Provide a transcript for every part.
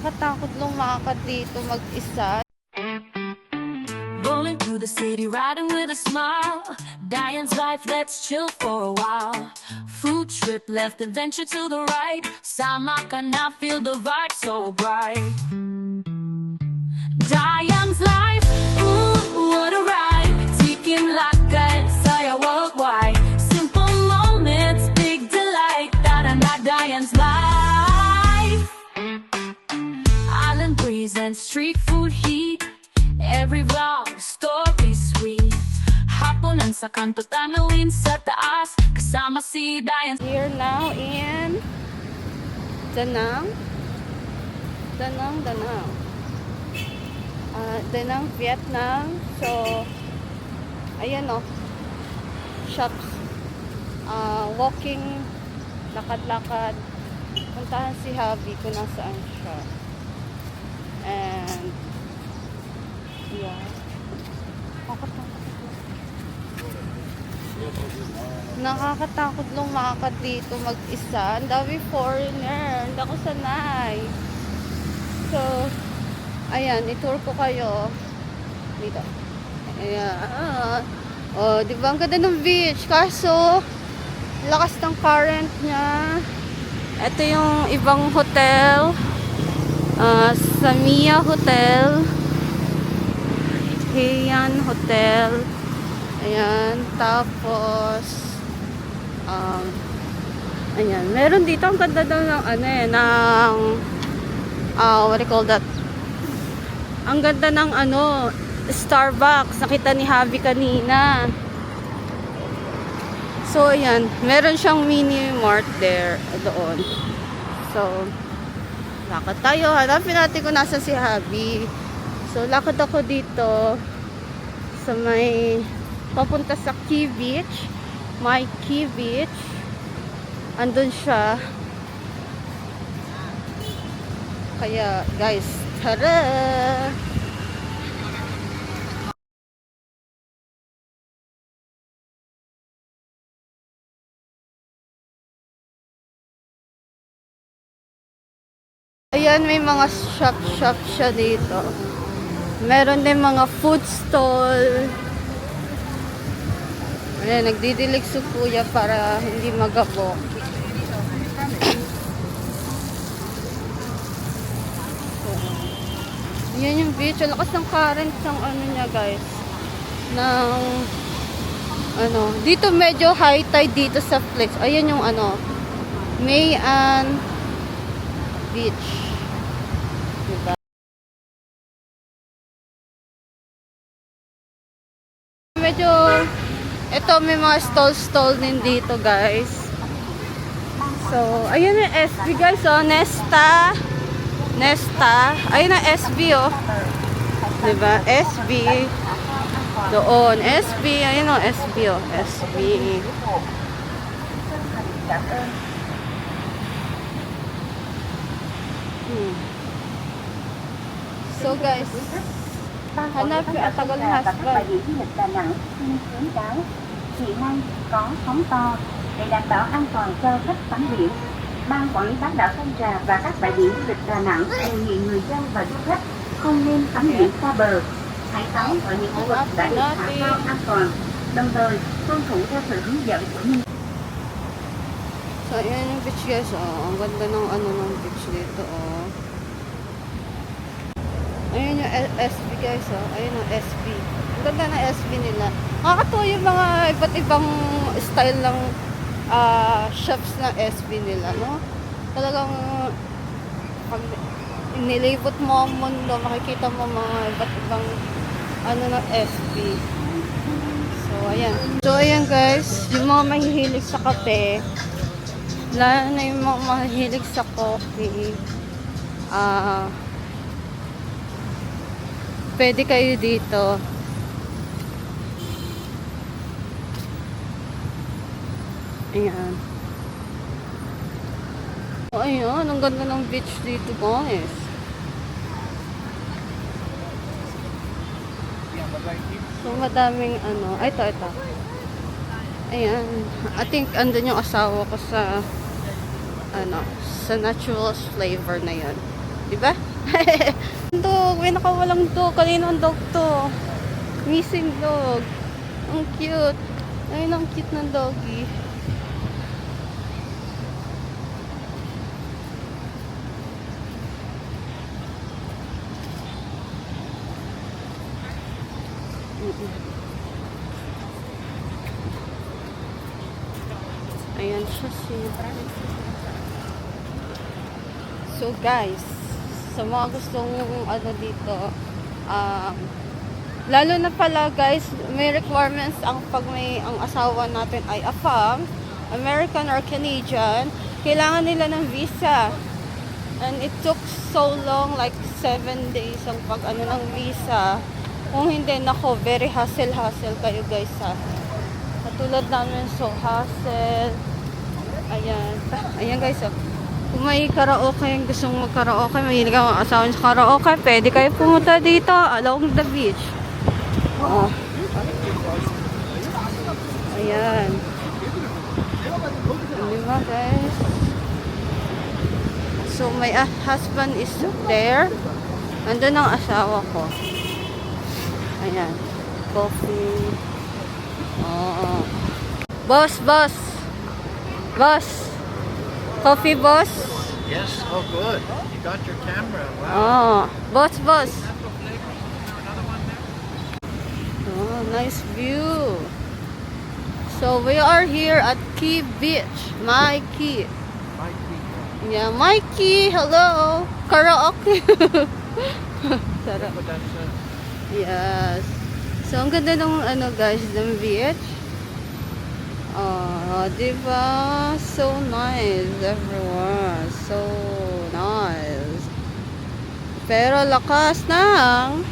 Nakakatakot lumakad dito mag-isa. Rolling through the city, riding with a smile. Diane's life, let's chill for a while. Food trip, left adventure to the right. Sama ka na, feel the vibe so bright. Diane's life, ooh, what a ride. Tikim lakad, saya worldwide. Simple moments, big delight. Da-da-da, Diane's life. Island breeze and street food heat. Every vlog, story sweet. Hapunan sa kanto, tanawin sa taas. Kasama si Diane. Here now in Danang. Danang, Vietnam. So, ayan o. Shops. Walking, lakad-lakad. Puntahan si Habi kung nasaan siya. And, yeah. Nakakatakot lumakad dito mag-isa. Ang dami foreigner. Hindi ako sanay. So, ayan, i-tour ko kayo. Dito. Ayan. Oh, di ba? Ang ganda ng beach. Kaso, lakas ng current niya. Ito yung ibang hotel. Samia Hotel. Heian Hotel. Ayan. Tapos, ayan. Meron dito. Ang ganda daw ng, what do you call that? Ang ganda ng, Starbucks. Nakita ni Javi kanina. So, ayan. Meron siyang mini mart there. Doon. So, lakad tayo. Hanapin natin kung nasa si Javi. So, lakad ako dito sa may papunta sa Key Beach. My Key Beach. Andun siya. Kaya, guys, tara! Ayan, may mga shop siya dito. Meron din mga food stall. Ayan, nagdidilig si kuya para hindi magabok. Yan yung beach. Ang lakas ng current ng niya, guys. Dito medyo high tide dito sa place. Ayan yung May An Beach. Diba? Medyo, ito may mga stall din dito, guys. So, ayun yung SB, guys, oh. Nesta. Ayun ang SB, oh. Diba? SB. Doon. SB. Ayun ang SB, oh. SB. So, guys, hanap yung Atagal Husband. Hiện nay có sóng to để đảm bảo an toàn cho khách tắm biển. Ban quản lý bán đảo Sơn Trà và các bãi biển du lịch Đà Nẵng đề nghị người dân và du khách không nên tắm biển xa bờ. Hãy tắm ở những khu vực đã được thả phao an toàn, đồng thời tuân thủ theo sự hướng dẫn của nhân. So, ayan yung beach, guys, oh. Ang ganda ng beach dito, oh. Ayan yung SB, guys, oh. Ayan yung SB. Ang ganda ng SB nila. Nakakatuwa yung mga iba't ibang style ng shops ng SB nila, no? Talagang pag nilibot mo ang mundo, makikita mo mga iba't ibang ng SB. So, ayan. So, ayan, guys. Yung mga mahihilig sa kape, lalo na yung mga mahihilig sa coffee, pwede kayo dito. Ayan. So, ayan. Ang ganda ng beach dito, guys. So, madaming ito. Ayan. I think andun yung asawa ko sa sa natural flavor na yun. Diba? Dog, may nakawalang dog. Kanino ang dog to? Missing dog. Ang cute. Ayun, ang cute ng doggy. Ayan siya So guys, sa mga gustong ano dito, lalo na pala guys, may requirements pag ang asawa natin ay AFAM, American or Canadian, kailangan nila ng visa. And it took so long, like 7 days ang pag ano ng visa. Kung hindi, nako, very hassle kayo guys ha. Katulad namin, so hassle. Ayan. Ayan guys, oh. Kung may karaoke, gustong mag-karaoke, mahilig ang asawa sa karaoke, pwede kayo pumunta dito along the beach. Oh. Ayan. Diba guys? So my husband is there. Nandun ang asawa ko. Ayan. Coffee. Oh. Boss. Coffee, boss? Yes, oh good. You got your camera. Oh. Wow. Boss. Oh, nice view. So we are here at Key Beach. Mikey. Yeah, Mikey. Hello. Karaoke. Sarap. Yes. So ang ganda ng ano guys, ng beach. Oh, diba? So nice everyone. So nice. Pero lakas ng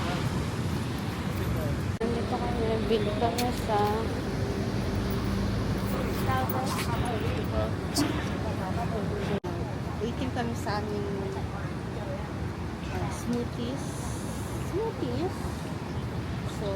nandito kami, bili kami sa waiting kami sa aming smoothies. So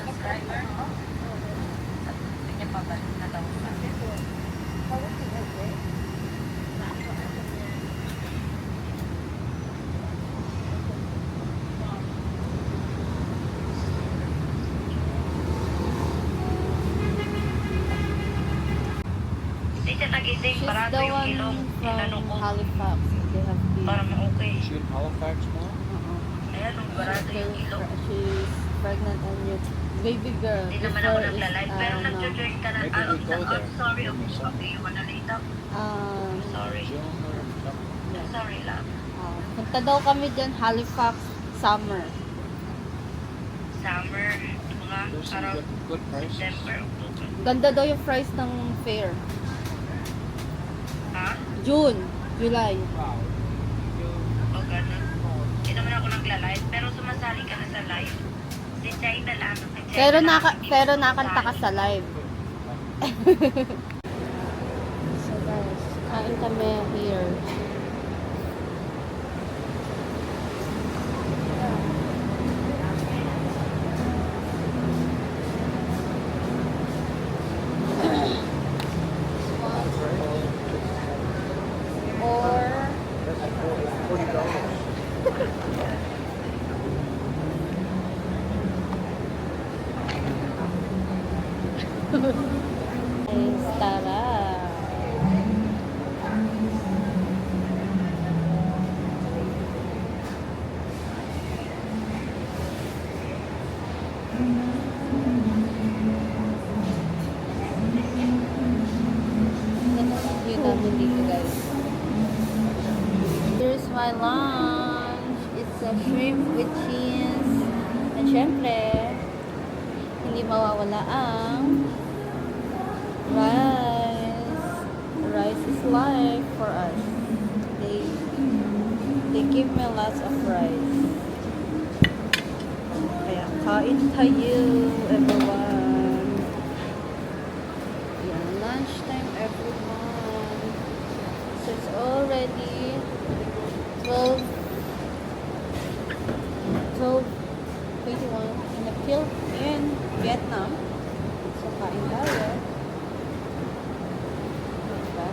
subscriber. Kanya pabalik na daw sa Hindi siya nagising, she's parado the yung one ilong. Tinanong from ko Halifax. They have been. para ma-okay. Is she in Halifax now? Ayan, parado yung ilong. She's pregnant and yet baby girl. Hindi naman ako nagla-live, pero nag-join ka na. Maybe we go there. I'm sorry, okay, you wanna late up? Sorry. June or something? Sorry lang. Punta daw kami dyan, Halifax, summer. Summer, mga There's some around good prices. December, October. Ganda daw yung price ng fare. Ha? June, July. O ganun. Hindi naman ako nagla-live, pero sumasali ka na sa live. Si China lang. Pero nakanta ka sa live. So guys, kain kami here. Guys, tara. View namin dito guys. Here's my lunch. It's a shrimp with cheese. And syempre, hindi mawawala ang rice. Rice is life for us. They give me lots of rice. Kain tayo, everyone. Yan, lunchtime, everyone. So it's already 12:21 in Vietnam. So kain tayo. Diba?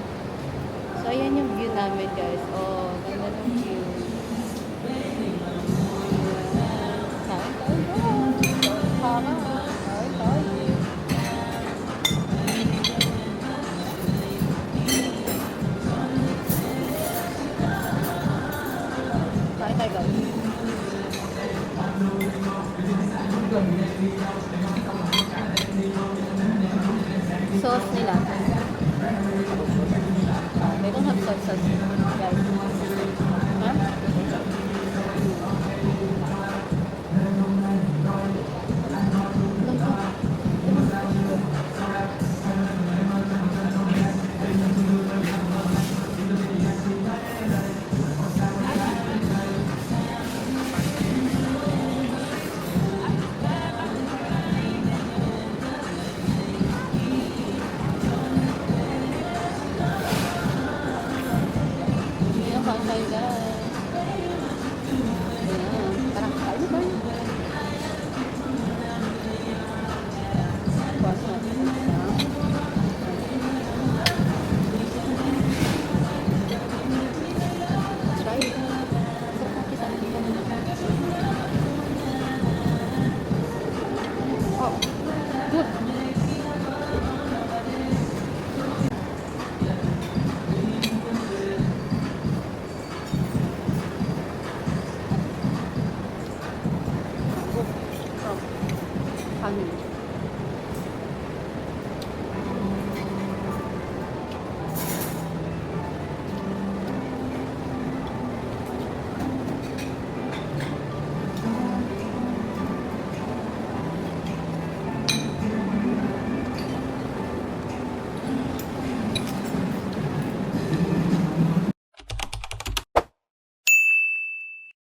So ayan yung view namin, guys. Oh, ganda ng view. Kain tayo. Kain tayo. Kain tayo, guys. Sauce nila. They don't have soy sauce, guys. Huh? Ayan, kain tayo, guys. Ayan, tara, kain na tayo. Bukas natin ang isang. Let's try it. Sarap ang kisa. Oh, good. Kanin.